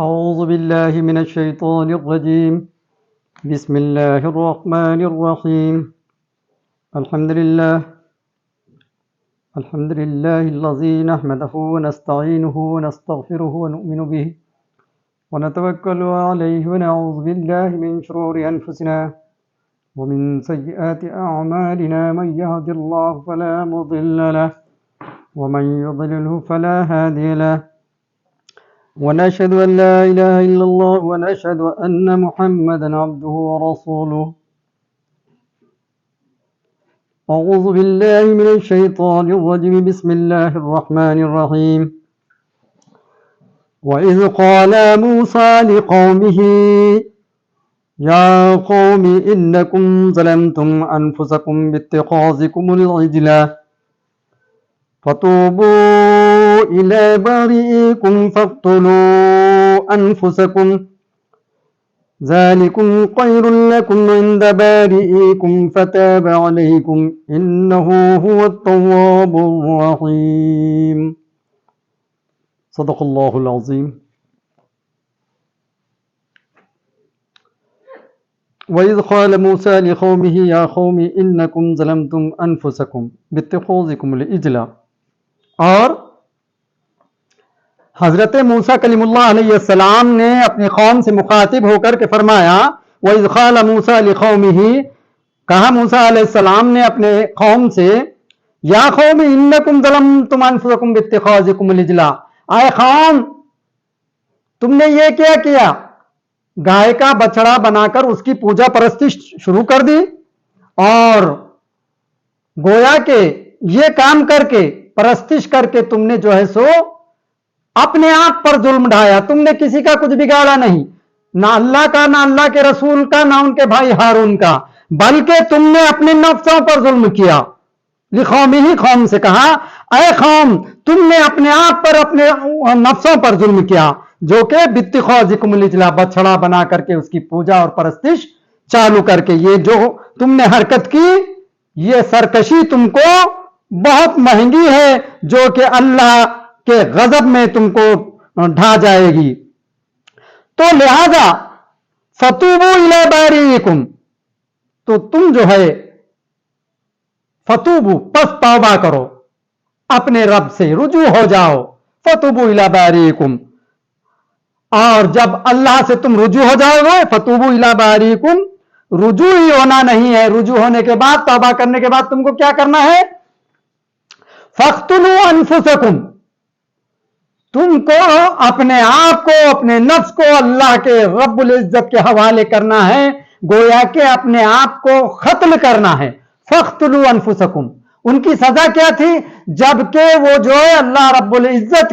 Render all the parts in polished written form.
أعوذ بالله من الشيطان الرجيم. بسم الله الرحمن الرحيم. الحمد لله الذي نحمده ونستعينه ونستغفره ونؤمن به ونتوكل عليه ونعوذ بالله من شرور أنفسنا ومن سيئات أعمالنا. من يهد الله فلا مضل له ومن يضلله فلا هادي له. ونشهد أن لا إله إلا الله ونشهد أن محمدا عبده ورسوله. أعوذ بالله من الشيطان الرجيم. بسم الله الرحمن الرحيم. وإذ قال موسى لقومه يا قوم إنكم ظلمتم أنفسكم باتخاذكم العجل فتوبوا إلى بارئكم فاقتلوا أنفسكم ذلكم خير لكم عند بارئكم فتاب عليكم إنه هو التواب الرحيم. صدق الله العظيم. وإذ قال موسى لقومه يا قوم إنكم ظلمتم أنفسكم باتخاذكم العجل. اور حضرت موسیٰ کلیم اللہ علیہ السلام نے اپنی قوم سے مخاطب ہو کر کے فرمایا وَإِذْ قَالَ مُوسَىٰ لِقَوْمِهِ، کہا موسیٰ علیہ السلام نے اپنے قوم سے یا قوم انکم ظلمتم انفسکم باتخاذکم العجل، اے قوم تم نے یہ کیا گائے کا بچڑا بنا کر اس کی پوجا پرستش شروع کر دی، اور گویا کہ یہ کام کر کے پرستش کر کے تم نے جو ہے سو اپنے آپ پر ظلم ڈھایا. تم نے کسی کا کچھ بگاڑا نہیں، نہ اللہ کا، نہ اللہ کے رسول کا، نہ ان کے بھائی ہارون کا، بلکہ تم نے اپنے نفسوں پر ظلم کیا. لقومہ، قوم سے کہا اے قوم تم نے اپنے آپ پر، اپنے نفسوں پر ظلم کیا، جو کہ باتخاذکم العجل، بچڑا بنا کر کے اس کی پوجا اور پرستش چالو کر کے. یہ جو تم نے حرکت کی یہ سرکشی تم کو بہت مہنگی ہے، جو کہ اللہ کے غضب میں تم کو ڈھا جائے گی. تو لہذا فتوبوا الی بارئکم، تو تم جو ہے فتوبوا، پس توبہ کرو، اپنے رب سے رجوع ہو جاؤ. فتوبوا الی بارئکم، اور جب اللہ سے تم رجوع ہو جاؤ گے، فتوبوا الی بارئکم، رجوع ہی ہونا نہیں ہے، رجوع ہونے کے بعد، توبہ کرنے کے بعد تم کو کیا کرنا ہے؟ فاقتلوا انفسکم، تم کو اپنے آپ کو، اپنے نفس کو اللہ کے رب العزت کے حوالے کرنا ہے، گویا کہ اپنے آپ کو قتل کرنا ہے. فاقتلوا انفسکم، ان کی سزا کیا تھی؟ جبکہ وہ جو ہے اللہ رب العزت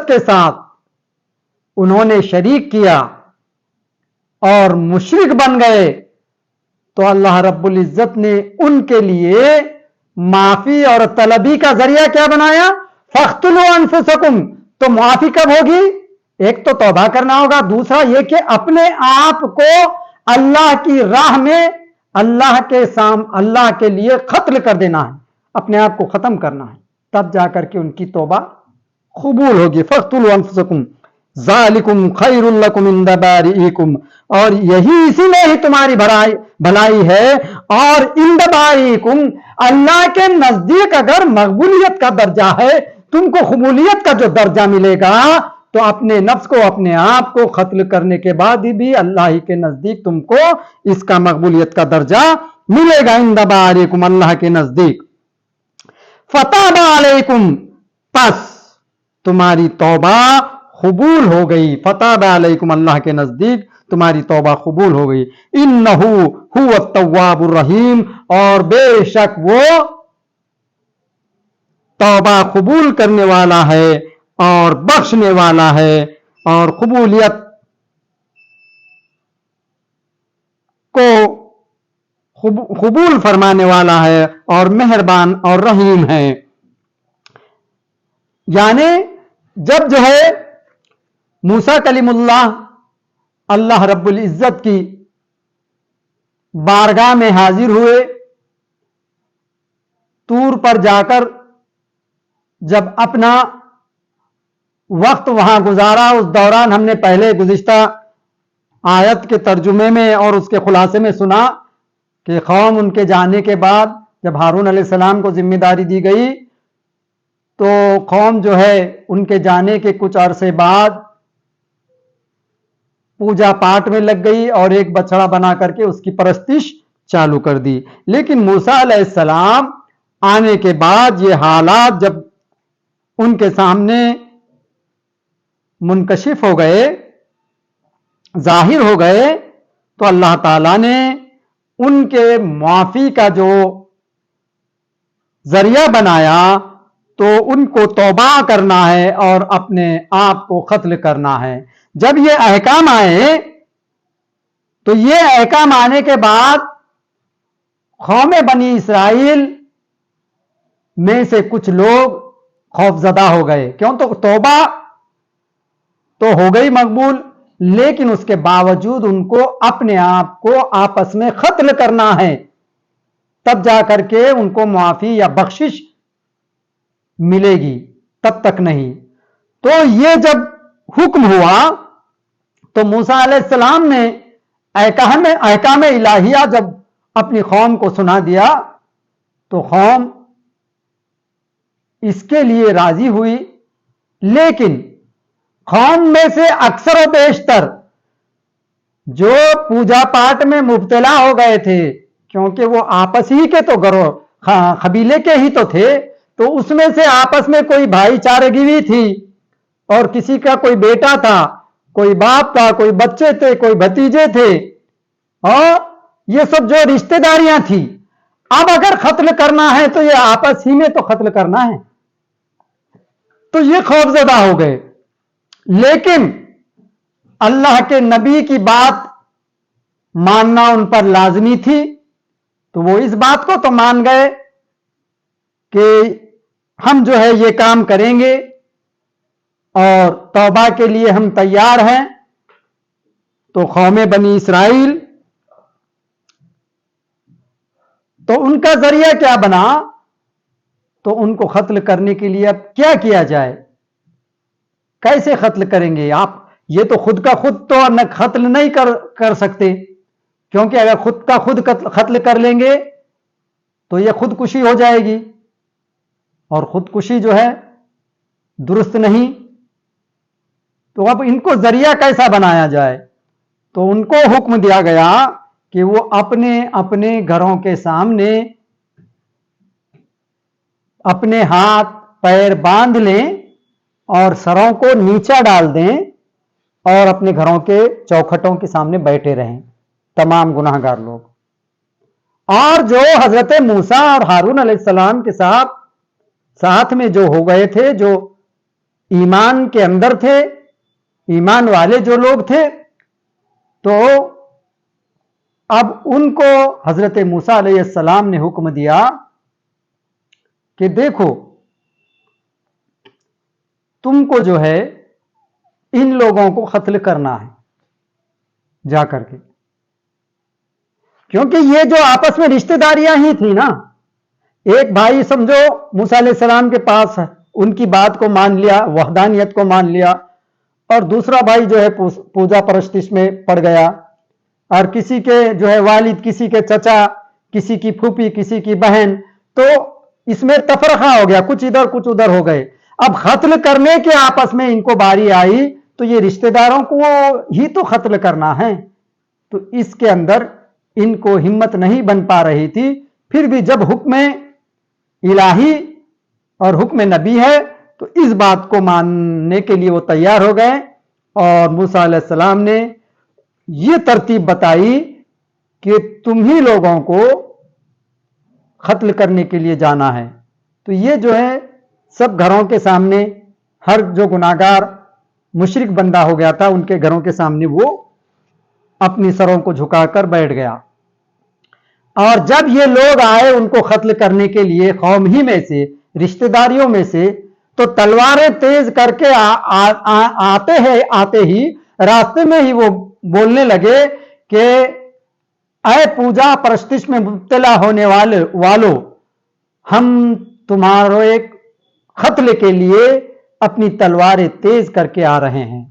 کے ساتھ انہوں نے شریک کیا اور مشرک بن گئے، تو اللہ رب العزت نے ان کے لیے معافی اور طلبی کا ذریعہ کیا بنایا؟ فاقتلوا انفسکم. تو معافی کب ہوگی؟ ایک تو توبہ کرنا ہوگا، دوسرا یہ کہ اپنے آپ کو اللہ کی راہ میں اللہ کے لیے قتل کر دینا ہے، اپنے آپ کو ختم کرنا ہے، تب جا کر کے ان کی توبہ قبول ہوگی. فاقتلوا انفسکم ذالکم خیر لکم عند بارئکم، اور یہی اسی میں ہی تمہاری بھلائی ہے. اور عند بارئکم، اللہ کے نزدیک اگر مقبولیت کا درجہ ہے، تم کو قبولیت کا جو درجہ ملے گا، تو اپنے نفس کو، اپنے آپ کو قتل کرنے کے بعد بھی اللہ ہی کے نزدیک تم کو اس کا مقبولیت کا درجہ ملے گا. عند بارئکم، اللہ کے نزدیک. فتاب علیکم، پس تمہاری توبہ قبول ہو گئی. فتاب علیکم، اللہ کے نزدیک تمہاری توبہ قبول ہو گئی. انہ هو التواب الرحیم، اور بے شک وہ توبہ قبول کرنے والا ہے اور بخشنے والا ہے، اور قبولیت کو قبول فرمانے والا ہے، اور مہربان اور رحیم ہے. یعنی جب جو ہے موسیٰ کلیم اللہ رب العزت کی بارگاہ میں حاضر ہوئے، طور پر جا کر جب اپنا وقت وہاں گزارا، اس دوران ہم نے پہلے گزشتہ آیت کے ترجمے میں اور اس کے خلاصے میں سنا کہ قوم ان کے جانے کے بعد جب ہارون علیہ السلام کو ذمہ داری دی گئی تو قوم جو ہے ان کے جانے کے کچھ عرصے بعد پوجا پاٹ میں لگ گئی اور ایک بچڑا بنا کر کے اس کی پرستش چالو کر دی. لیکن موسیٰ علیہ السلام آنے کے بعد یہ حالات جب ان کے سامنے منکشف ہو گئے، ظاہر ہو گئے، تو اللہ تعالیٰ نے ان کے معافی کا جو ذریعہ بنایا تو ان کو توبہ کرنا ہے اور اپنے آپ کو قتل کرنا ہے. جب یہ احکام آئے تو یہ احکام آنے کے بعد قوم بنی اسرائیل میں سے کچھ لوگ خوف زدہ ہو گئے. کیوں؟ تو توبہ تو ہو گئی مقبول، لیکن اس کے باوجود ان کو اپنے آپ کو آپس میں قتل کرنا ہے، تب جا کر کے ان کو معافی یا بخشش ملے گی، تب تک نہیں. تو یہ جب حکم ہوا تو موسیٰ علیہ السلام نے احکام الہیہ جب اپنی قوم کو سنا دیا تو قوم اس کے لیے راضی ہوئی. لیکن قوم میں سے اکثر و بیشتر جو پوجا پاٹ میں مبتلا ہو گئے تھے، کیونکہ وہ آپس ہی کے تو گروہ قبیلے کے ہی تو تھے، تو اس میں سے آپس میں کوئی بھائی چارگی تھی اور کسی کا کوئی بیٹا تھا، کوئی باپ تھا، کوئی بچے تھے، کوئی بھتیجے تھے، اور یہ سب جو رشتہ داریاں تھیں. اب اگر قتل کرنا ہے تو یہ آپس ہی میں تو قتل کرنا ہے. تو یہ خوف زدہ ہو گئے. لیکن اللہ کے نبی کی بات ماننا ان پر لازمی تھی، تو وہ اس بات کو تو مان گئے کہ ہم جو ہے یہ کام کریں گے اور توبہ کے لیے ہم تیار ہیں. تو قوم بنی اسرائیل تو ان کا ذریعہ کیا بنا؟ تو ان کو قتل کرنے کے لیے اب کیا کیا جائے؟ کیسے قتل کریں گے آپ؟ یہ تو خود کا خود تو قتل نہیں کر سکتے، کیونکہ اگر خود کا خود قتل کر لیں گے تو یہ خودکشی ہو جائے گی، اور خودکشی جو ہے درست نہیں. تو اب ان کو ذریعہ کیسا بنایا جائے؟ تو ان کو حکم دیا گیا کہ وہ اپنے اپنے گھروں کے سامنے اپنے ہاتھ پیر باندھ لیں اور سروں کو نیچا ڈال دیں اور اپنے گھروں کے چوکھٹوں کے سامنے بیٹھے رہیں تمام گناہگار لوگ. اور جو حضرت موسیٰ اور ہارون علیہ السلام کے ساتھ میں جو ہو گئے تھے، جو ایمان کے اندر تھے، ایمان والے جو لوگ تھے، تو اب ان کو حضرت موسیٰ علیہ السلام نے حکم دیا کہ دیکھو تم کو جو ہے ان لوگوں کو قتل کرنا ہے جا کر کے، کیونکہ یہ جو آپس میں رشتہ داریاں ہی تھی نا. ایک بھائی سمجھو موسیٰ علیہ السلام کے پاس ان کی بات کو مان لیا، وحدانیت کو مان لیا، اور دوسرا بھائی جو ہے پوجا پرستش میں پڑ گیا، اور کسی کے جو ہے والد، کسی کے چچا، کسی کی پھوپھی، کسی کی بہن، تو اس میں تفرقہ ہو گیا، کچھ ادھر کچھ ادھر ہو گئے. اب قتل کرنے کے آپس میں ان کو باری آئی تو یہ رشتہ داروں کو ہی تو قتل کرنا ہے. تو اس کے اندر ان کو ہمت نہیں بن پا رہی تھی. پھر بھی جب حکم الہی اور حکم نبی ہے تو اس بات کو ماننے کے لیے وہ تیار ہو گئے، اور موسیٰ علیہ السلام نے یہ ترتیب بتائی کہ تم ہی لوگوں کو قتل کرنے کے لیے جانا ہے. تو یہ جو ہے سب گھروں کے سامنے، ہر جو گناہگار مشرک بندہ ہو گیا تھا ان کے گھروں کے سامنے وہ اپنی سروں کو جھکا کر بیٹھ گیا. اور جب یہ لوگ آئے ان کو قتل کرنے کے لیے قوم ہی میں سے، رشتہ داریوں میں سے، تو تلواریں تیز کر کے آتے ہی راستے میں ہی وہ بولنے لگے کہ اے پوجا پرستش میں مبتلا ہونے والو، ہم تمہارے ایک قتل کے لیے اپنی تلواریں تیز کر کے آ رہے ہیں،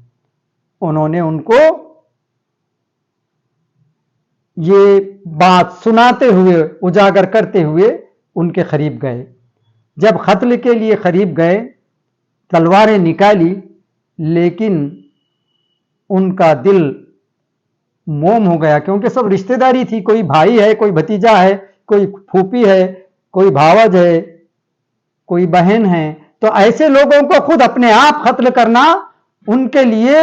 انہوں نے ان کو یہ بات سناتے ہوئے، اجاگر کرتے ہوئے ان کے قریب گئے۔ جب قتل کے لیے قریب گئے، تلواریں نکالی، لیکن ان کا دل موم ہو گیا، کیونکہ سب رشتہ داری تھی، کوئی بھائی ہے، کوئی بھتیجا ہے، کوئی پھوپھی ہے، کوئی بھاوج ہے، کوئی بہن ہے، تو ایسے لوگوں کو خود اپنے آپ قتل کرنا ان کے لیے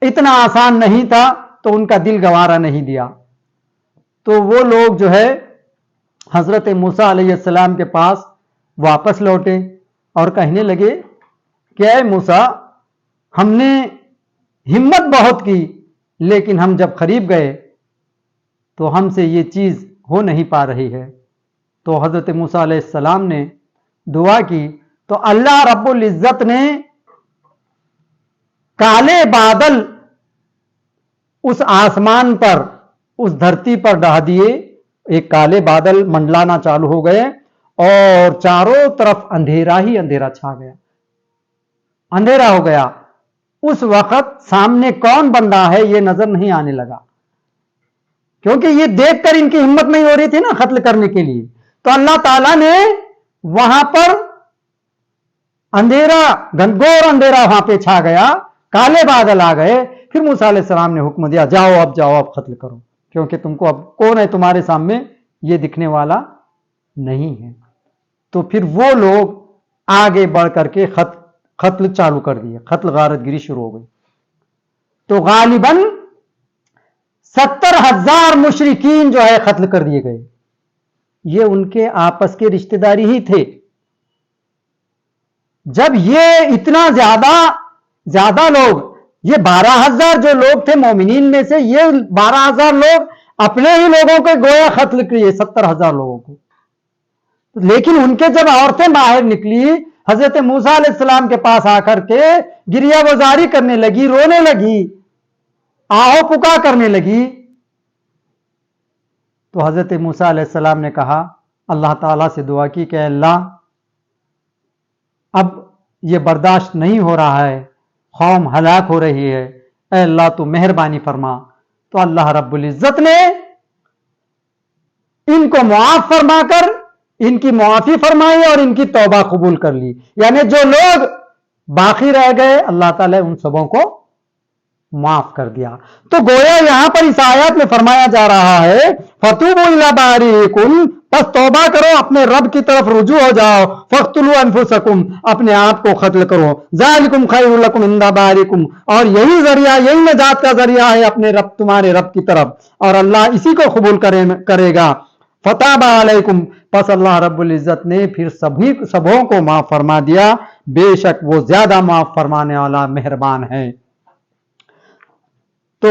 اتنا آسان نہیں تھا، تو ان کا دل گوارا نہیں دیا۔ تو وہ لوگ جو ہے حضرت موسیٰ علیہ السلام کے پاس واپس لوٹے اور کہنے لگے کہ اے موسیٰ، ہم نے ہمت بہت کی، لیکن ہم جب قریب گئے تو ہم سے یہ چیز ہو نہیں پا رہی ہے۔ تو حضرت موسیٰ علیہ السلام نے دعا کی، تو اللہ رب العزت نے کالے بادل اس آسمان پر، اس دھرتی پر ڈھا دیے، ایک کالے بادل منڈلانا چالو ہو گئے اور چاروں طرف اندھیرا ہی اندھیرا چھا گیا، اندھیرا ہو گیا۔ اس وقت سامنے کون بندہ ہے یہ نظر نہیں آنے لگا، کیونکہ یہ دیکھ کر ان کی ہمت نہیں ہو رہی تھی نا قتل کرنے کے لیے۔ تو اللہ تعالیٰ نے وہاں پر اندھیرا، گھنگھور اندھیرا وہاں پہ چھا گیا، کالے بادل آ گئے۔ پھر موسیٰ علیہ السلام نے حکم دیا، جاؤ اب قتل کرو، کیونکہ تم کو اب کون ہے تمہارے سامنے یہ دکھنے والا نہیں ہے۔ تو پھر وہ لوگ آگے بڑھ کر کے قتل چالو کر دیے، قتل غارت گری شروع ہو گئی۔ تو غالباً 70,000 مشرکین جو ہے قتل کر دیے گئے۔ یہ ان کے آپس کے رشتہ داری ہی تھے۔ جب یہ اتنا زیادہ لوگ، یہ 12,000 جو لوگ تھے مومنین میں سے، یہ 12,000 لوگ اپنے ہی لوگوں کے گویا قتل کیے 70,000 لوگوں کو۔ لیکن ان کے جب عورتیں باہر نکلی، حضرت موسیٰ علیہ السلام کے پاس آ کر کے گریہ گزاری کرنے لگی، رونے لگی، آہو پکا کرنے لگی، تو حضرت موسیٰ علیہ السلام نے کہا، اللہ تعالیٰ سے دعا کی کہ اللہ اب یہ برداشت نہیں ہو رہا ہے، قوم ہلاک ہو رہی ہے، اے اللہ تو مہربانی فرما۔ تو اللہ رب العزت نے ان کو معاف فرما کر ان کی معافی فرمائی اور ان کی توبہ قبول کر لی، یعنی جو لوگ باقی رہ گئے اللہ تعالیٰ ان سبوں کو معاف کر دیا۔ تو گویا یہاں پر اس آیات میں فرمایا جا رہا ہے فَتُوبُوا إِلَىٰ بَارِئِكُمْ، بس توبہ کرو، اپنے رب کی طرف رجوع ہو جاؤ، فَاقْتُلُوا أَنفُسَكُمْ، اپنے آپ کو قتل کرو، ذَلِكُمْ خَيْرٌ لَكُمْ عِندَ بَارِئِكُمْ، اور یہی ذریعہ، یہی نجات کا ذریعہ ہے اپنے رب، تمہارے رب کی طرف، اور اللہ اسی کو قبول کرے گا۔ فَتَابَ عَلَيْكُمْ، پس اللہ رب العزت نے پھر سبوں کو معاف فرما دیا، بے شک وہ زیادہ معاف فرمانے والا مہربان ہے۔ تو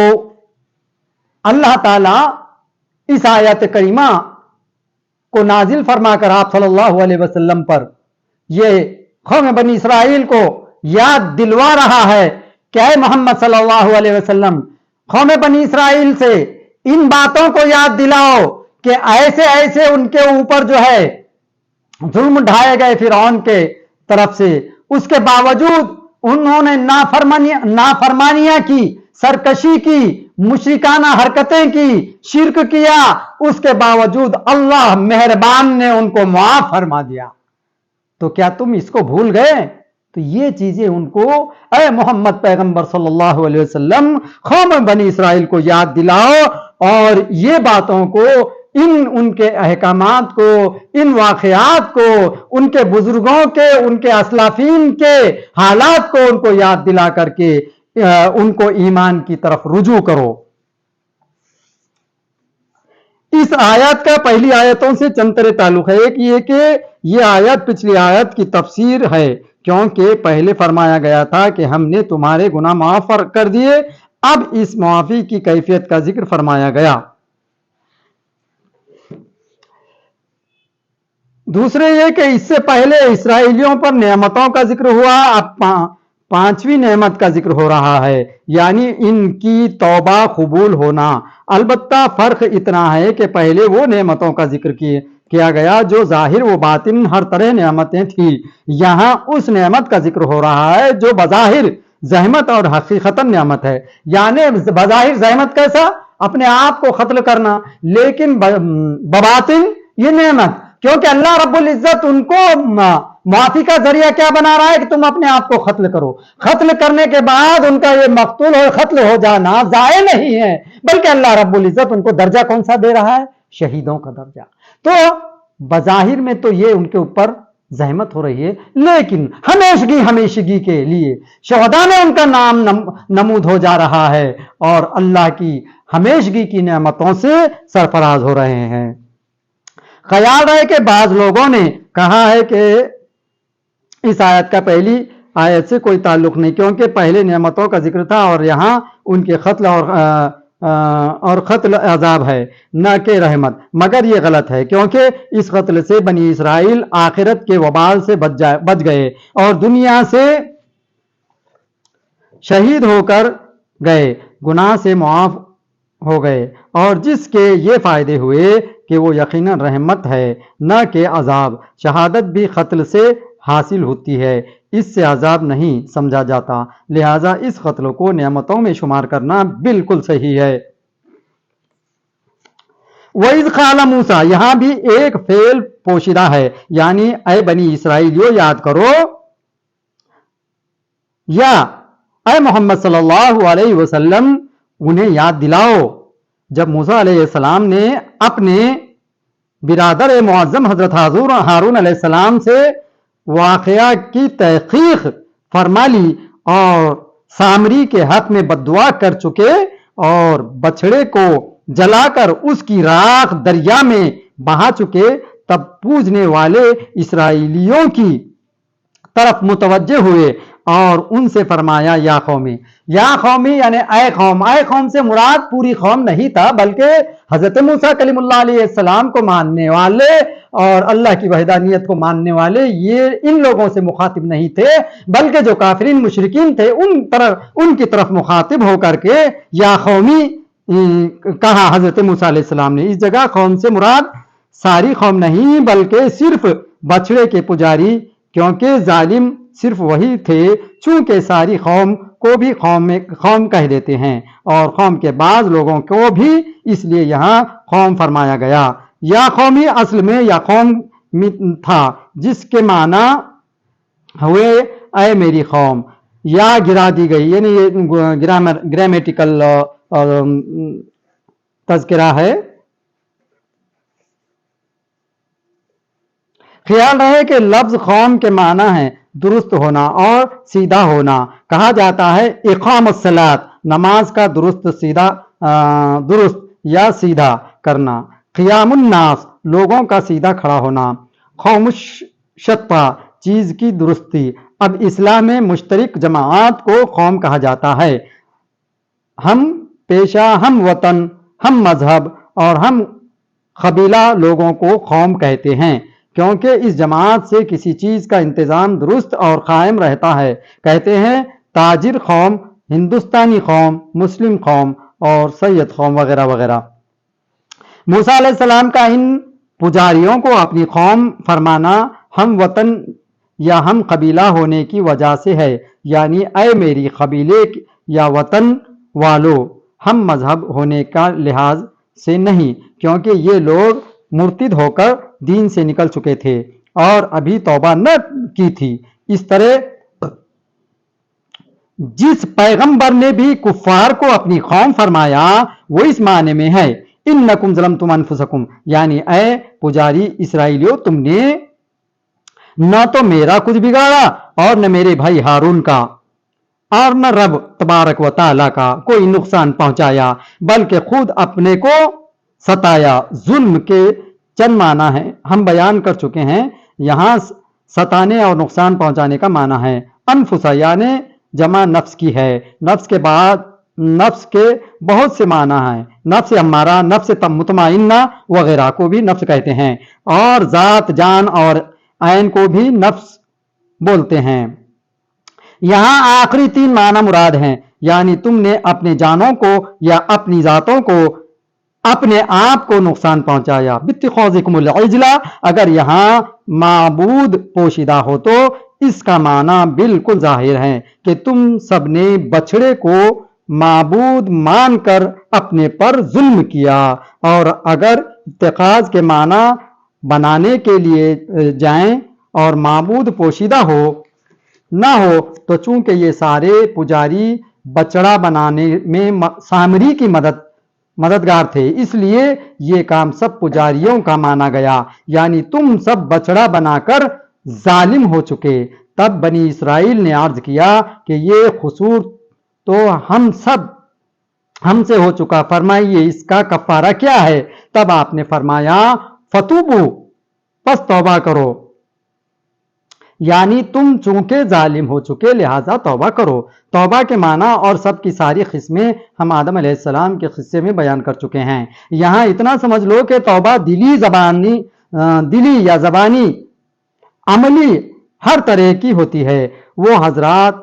اللہ تعالیٰ اس آیت کریمہ کو نازل فرما کر آپ صلی اللہ علیہ وسلم پر یہ قوم بنی اسرائیل کو یاد دلوا رہا ہے کہ اے محمد صلی اللہ علیہ وسلم، قوم بنی اسرائیل سے ان باتوں کو یاد دلاؤ کہ ایسے ایسے ان کے اوپر جو ہے ظلم ڈھائے گئے فرعون کے طرف سے، اس کے باوجود انہوں نے نافرمانیاں کی، سرکشی کی، مشرکانہ حرکتیں کی، شرک کیا، اس کے باوجود اللہ مہربان نے ان کو معاف فرما دیا۔ تو کیا تم اس کو بھول گئے؟ تو یہ چیزیں ان کو اے محمد پیغمبر صلی اللہ علیہ وسلم قوم بنی اسرائیل کو یاد دلاؤ، اور یہ باتوں کو، ان کے احکامات کو، ان واقعات کو، ان کے بزرگوں کے، ان کے اسلافین کے حالات کو ان کو یاد دلا کر کے ان کو ایمان کی طرف رجوع کرو۔ اس آیت کا پہلی آیتوں سے چند طرح تعلق ہے۔ ایک یہ کہ یہ آیت پچھلی آیت کی تفسیر ہے، کیونکہ پہلے فرمایا گیا تھا کہ ہم نے تمہارے گناہ معاف کر دیے، اب اس معافی کی کیفیت کا ذکر فرمایا گیا۔ دوسرے یہ کہ اس سے پہلے اسرائیلیوں پر نعمتوں کا ذکر ہوا، اب پانچویں نعمت کا ذکر ہو رہا ہے، یعنی ان کی توبہ قبول ہونا۔ البتہ فرق اتنا ہے کہ پہلے وہ نعمتوں کا ذکر کیا گیا جو ظاہر و باطن ہر طرح نعمتیں تھی. یہاں اس نعمت کا ذکر ہو رہا ہے جو بظاہر زحمت اور حقیقتاً نعمت ہے. یعنی بظاہر زحمت کیسا؟ اپنے آپ کو قتل کرنا، لیکن بباطن یہ نعمت، کیونکہ اللہ رب العزت ان کو معافی کا ذریعہ کیا بنا رہا ہے کہ تم اپنے آپ کو قتل کرو. قتل کرنے کے بعد ان کا یہ مقتول اور قتل ہو جانا ضائع نہیں ہے، بلکہ اللہ رب العزت ان کو درجہ کون سا دے رہا ہے؟ شہیدوں کا درجہ. تو بظاہر میں تو یہ ان کے اوپر زحمت ہو رہی ہے، لیکن ہمیشگی کے لیے شہداء میں ان کا نام نمود ہو جا رہا ہے اور اللہ کی ہمیشگی کی نعمتوں سے سرفراز ہو رہے ہیں. خیال رہے کہ بعض لوگوں نے کہا ہے کہ اس آیت کا پہلی آیت سے کوئی تعلق نہیں، کیونکہ پہلے نعمتوں کا ذکر تھا اور یہاں ان کے قتل اور قتل عذاب ہے، نہ کہ رحمت. مگر یہ غلط ہے، کیونکہ اس قتل سے بنی اسرائیل آخرت کے وبال سے بچ گئے اور دنیا سے شہید ہو کر گئے، گناہ سے معاف ہو گئے، اور جس کے یہ فائدے ہوئے کہ وہ یقیناً رحمت ہے نہ کہ عذاب. شہادت بھی قتل سے حاصل ہوتی ہے، اس سے عذاب نہیں سمجھا جاتا، لہٰذا اس قتل کو نعمتوں میں شمار کرنا بالکل صحیح ہے. وَإِذْ قَالَ مُوسَىٰ، یہاں بھی ایک فعل پوشیدہ ہے، یعنی اے بنی اسرائیلیو یاد کرو، یا اے محمد صلی اللہ علیہ وسلم انہیں یاد دلاؤ جب موسیٰ علیہ السلام نے اپنے برادر معظم حضرت ہارون علیہ السلام سے واقعہ کی تحقیق فرما لی اور سامری کے حق میں بددعا کر چکے اور بچڑے کو جلا کر اس کی راکھ دریا میں بہا چکے، تب پوجنے والے اسرائیلیوں کی طرف متوجہ ہوئے اور ان سے فرمایا یا قومی یعنی اے قوم سے مراد پوری قوم نہیں تھا، بلکہ حضرت موسیٰ کلیم اللہ علیہ السلام کو ماننے والے اور اللہ کی وحدانیت کو ماننے والے یہ ان لوگوں سے مخاطب نہیں تھے، بلکہ جو کافرین مشرکین تھے ان کی طرف مخاطب ہو کر کے یا قومی کہا حضرت موسیٰ علیہ السلام نے. اس جگہ قوم سے مراد ساری قوم نہیں بلکہ صرف بچڑے کے پجاری، کیونکہ ظالم صرف وہی تھے، چونکہ ساری قوم کو بھی قوم کہہ دیتے ہیں اور قوم کے بعض لوگوں کو بھی اس لیے یہاں قوم فرمایا گیا. یا قومی اصل میں یا قوم تھا جس کے معنی ہوئے اے میری قوم، یا گرا دی گئی، یعنی یہ گرامیٹیکل تذکرہ ہے. خیال رہے کہ لفظ قوم کے معنی ہے درست ہونا اور سیدھا ہونا. کہا جاتا ہے اقام الصلاۃ، نماز کا درست یا سیدھا کرنا. قیام الناس، لوگوں کا سیدھا کھڑا ہونا. قوم شتہ، چیز کی درستی. اب اسلام میں مشترک جماعات کو قوم کہا جاتا ہے. ہم پیشہ، ہم وطن، ہم مذہب اور ہم قبیلہ لوگوں کو قوم کہتے ہیں، کیونکہ اس جماعت سے کسی چیز کا انتظام درست اور قائم رہتا ہے. کہتے ہیں تاجر قوم، ہندوستانی قوم، مسلم قوم اور سید قوم وغیرہ وغیرہ. موسیٰ علیہ السلام کا ان پجاریوں کو اپنی قوم فرمانا ہم وطن یا ہم قبیلہ ہونے کی وجہ سے ہے، یعنی اے میری قبیلے یا وطن والو، ہم مذہب ہونے کا لحاظ سے نہیں، کیونکہ یہ لوگ مرتد ہو کر دین سے نکل چکے تھے اور ابھی توبہ نہ کی تھی. اس طرح جس پیغمبر نے بھی کفار کو اپنی قوم فرمایا وہ اس معنی میں ہے انکم ظلمتم انفسکم، یعنی اے پجاری اسرائیلیو، تم نے نہ تو میرا کچھ بگاڑا اور نہ میرے بھائی ہارون کا اور نہ رب تبارک و تعالیٰ کا کوئی نقصان پہنچایا، بلکہ خود اپنے کو ستایا. ظلم کے چند معنی ہیں ہم بیان کر چکے ہیں، یہاں ستانے اور نقصان پہنچانے کا معنی ہے. انفسا یعنی جمع نفس کی ہے. نفس کے بعد نفس کے بہت سے معنی ہیں، نفس امارہ، نفس مطمئنہ وغیرہ کو بھی نفس کہتے ہیں، اور ذات، جان اور عین کو بھی نفس بولتے ہیں. یہاں آخری تین معنی مراد ہیں، یعنی تم نے اپنے جانوں کو یا اپنی ذاتوں کو اپنے آپ کو نقصان پہنچایا. باتخاذکم العجلہ، اگر یہاں معبود پوشیدہ ہو تو اس کا معنی بالکل ظاہر ہے کہ تم سب نے بچڑے کو معبود مان کر اپنے پر ظلم کیا. اور اگر اتخاذ کے معنی بنانے کے لیے جائیں اور معبود پوشیدہ نہ ہو تو چونکہ یہ سارے پجاری بچڑا بنانے میں سامری کی مددگار تھے، اس لیے یہ کام سب پجاریوں کا مانا گیا، یعنی تم سب بچڑا بنا کر ظالم ہو چکے. تب بنی اسرائیل نے عرض کیا کہ یہ قصور تو ہم سے ہو چکا، فرمائیے اس کا کفارہ کیا ہے؟ تب آپ نے فرمایا فتوبو، پس توبہ کرو، یعنی تم چونکہ ظالم ہو چکے لہٰذا توبہ کرو. توبہ کے معنی اور سب کی ساری قسمیں ہم آدم علیہ السلام کے قصے میں بیان کر چکے ہیں. یہاں اتنا سمجھ لو کہ توبہ دلی یا زبانی عملی ہر طرح کی ہوتی ہے. وہ حضرات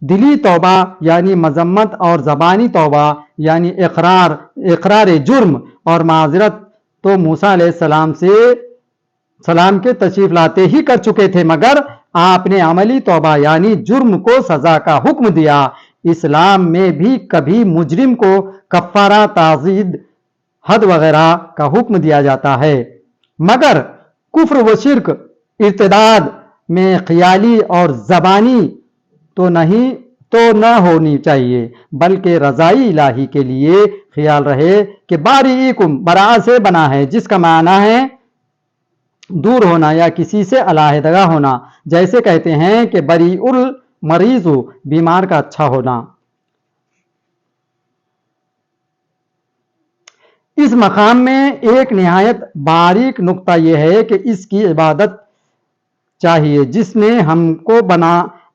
دلی توبہ یعنی مذمت اور زبانی توبہ یعنی اقرار جرم اور معذرت تو موسیٰ علیہ السلام کے تشریف لاتے ہی کر چکے تھے، مگر آپ نے عملی توبہ یعنی جرم کو سزا کا حکم دیا. اسلام میں بھی کبھی مجرم کو کفارہ، تعزیر، حد وغیرہ کا حکم دیا جاتا ہے، مگر کفر و شرک، ارتداد میں خیالی اور زبانی تو نہ ہونی چاہیے، بلکہ رضائی الہی کے لیے خیال رہے کہ باریکم برا سے بنا ہے، جس کا معنی ہے دور ہونا یا کسی سے علیحدہ ہونا. جیسے کہتے ہیں کہ بری المریض، بیمار کا اچھا ہونا. اس مقام میں ایک نہایت باریک نقطہ یہ ہے کہ اس کی عبادت چاہیے جس نے ہم کو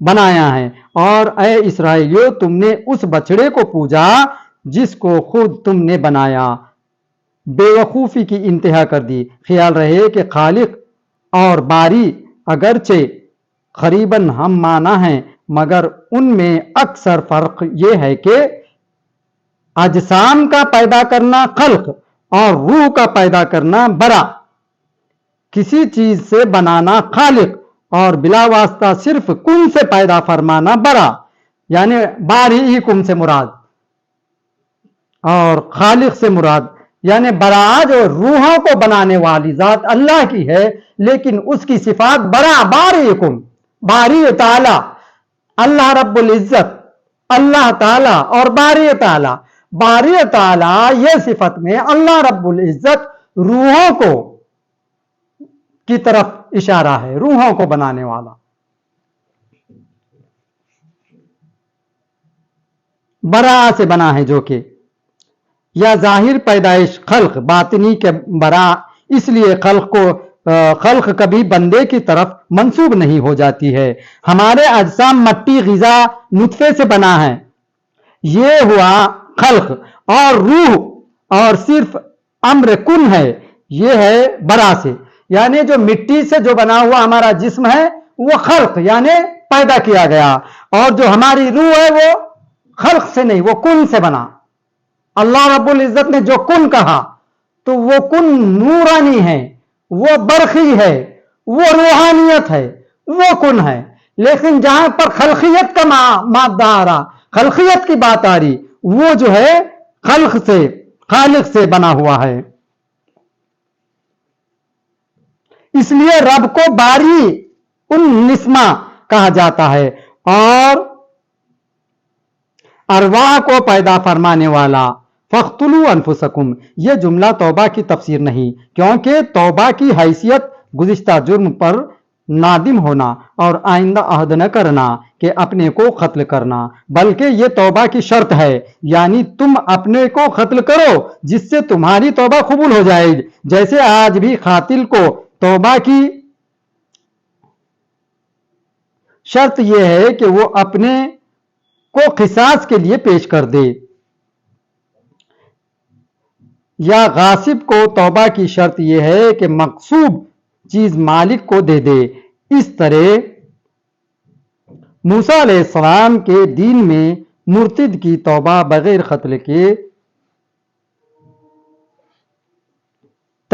بنایا ہے، اور اے اسرائیلیو تم نے اس بچڑے کو پوجا جس کو خود تم نے بنایا. بے وقوفی کی انتہا کر دی. خیال رہے کہ خالق اور باری اگرچہ قریباً ہم معنی ہیں، مگر ان میں اکثر فرق یہ ہے کہ اجسام کا پیدا کرنا خلق اور روح کا پیدا کرنا برا، کسی چیز سے بنانا خالق اور بلا واسطہ صرف کن سے پیدا فرمانا برا. یعنی باری کن سے مراد اور خالق سے مراد، یعنی برا جو روحوں کو بنانے والی ذات اللہ کی ہے، لیکن اس کی صفات برا، باریکم، باری تعالی، اللہ رب العزت، اللہ تعالی اور باری تعالی. باری تعالی یہ صفت میں اللہ رب العزت روحوں کو کی طرف اشارہ ہے، روحوں کو بنانے والا. برا سے بنا ہے جو کہ یا ظاہر پیدائش خلق، باطنی کے برا، اس لیے خلق کبھی بندے کی طرف منسوب نہیں ہو جاتی ہے. ہمارے اجسام مٹی، غذا، نطفے سے بنا ہے، یہ ہوا خلق، اور روح اور صرف امر کن ہے، یہ ہے برا سے. یعنی جو مٹی سے جو بنا ہوا ہمارا جسم ہے وہ خلق یعنی پیدا کیا گیا، اور جو ہماری روح ہے وہ خلق سے نہیں، وہ کن سے بنا. اللہ رب العزت نے جو کن کہا تو وہ کن نورانی ہے، وہ برقی ہے، وہ روحانیت ہے، وہ کن ہے. لیکن جہاں پر خلقیت کا مادہ آ رہا، خلقیت کی بات آ رہی، وہ جو ہے خالق سے بنا ہوا ہے. اس لیے رب کو باری النسمہ کہا جاتا ہے اور ارواح کو پیدا فرمانے والا. فاقتلوا انفسکم، یہ جملہ توبہ کی تفسیر نہیں، کیونکہ توبہ کی حیثیت گزشتہ جرم پر نادم ہونا اور آئندہ عہد نہ کرنا کہ اپنے کو قتل کرنا، بلکہ یہ توبہ کی شرط ہے. یعنی تم اپنے کو قتل کرو جس سے تمہاری توبہ قبول ہو جائے. جیسے آج بھی قاتل کو توبہ کی شرط یہ ہے کہ وہ اپنے کو قصاص کے لیے پیش کر دے، یا غاصب کو توبہ کی شرط یہ ہے کہ مغصوب چیز مالک کو دے دے. اس طرح موسیٰ علیہ السلام کے دین میں مرتد کی توبہ بغیر قتل کے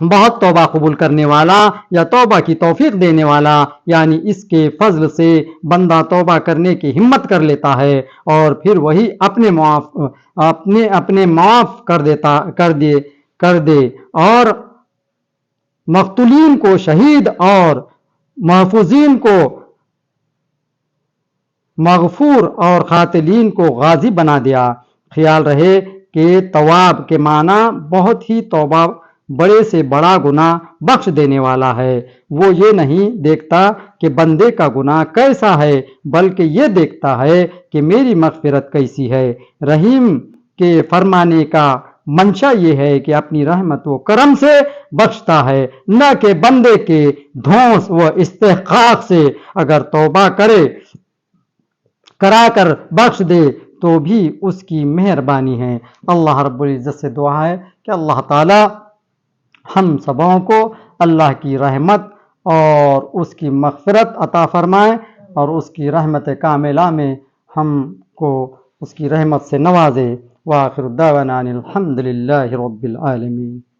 بہت توبہ قبول کرنے والا یا توبہ کی توفیق دینے والا، یعنی اس کے فضل سے بندہ توبہ کرنے کی ہمت کر لیتا ہے اور پھر وہی اپنے معاف کر دے اور مقتولین کو شہید اور محفوظین کو مغفور اور قاتلین کو غازی بنا دیا۔ خیال رہے کہ تواب کے معنی بہت ہی توبہ بڑے سے بڑا گناہ بخش دینے والا ہے۔ وہ یہ نہیں دیکھتا کہ بندے کا گناہ کیسا ہے، بلکہ یہ دیکھتا ہے کہ میری مغفرت کیسی ہے۔ رحیم کے فرمانے کا منشا یہ ہے کہ اپنی رحمت و کرم سے بخشتا ہے، نہ کہ بندے کے دھونس و استحقاق سے۔ اگر توبہ کرا کر بخش دے تو بھی اس کی مہربانی ہے۔ اللہ رب العزت سے دعا ہے کہ اللہ تعالی ہم سبوں کو اللہ کی رحمت اور اس کی مغفرت عطا فرمائے اور اس کی رحمت کاملہ میں ہم کو اس کی رحمت سے نوازے۔ وآخر دعوانا الحمد للہ رب العالمین۔